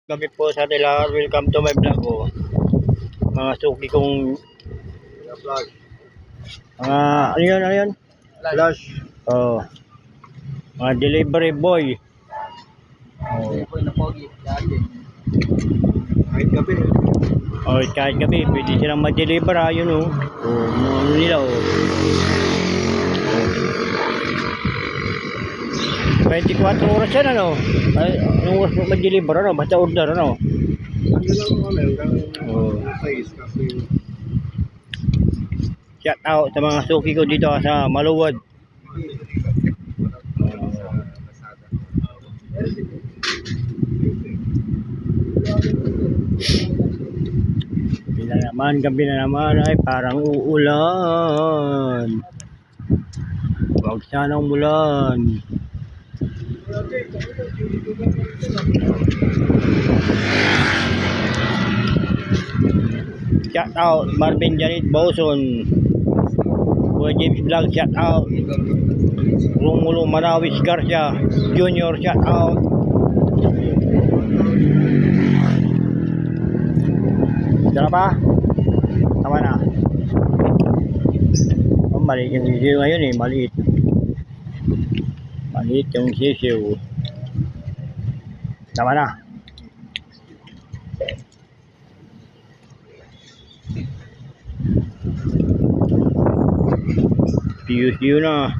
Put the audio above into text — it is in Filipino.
Gabi po sa atin lahat. Welcome to my vlog. Mga suki kong Vlog. mga ano yun? Flash. Oh, mga delivery boy. Hindi po na pogi. Dati. Kahit gabi. Kahit gabi pwede silang ma-deliver yun ano nila 24 oras yan ay anong oras mo ma-deliver basta order Ano lang kami hanggang Oh. 6 kasi Shout out sa mga suki ko dito sa Maluwad. Gabi na naman ay parang uulan. Huwag sanang umulan. Shout out Marvin Janet Boson. Kuya James Vlog, shout out. Romulo Manawis Garcia Junior, shout out. Tara pa? Tama na. Maliit yung sisiw ngayon maliit. Maliit yung sisiw. Tama na. See you na.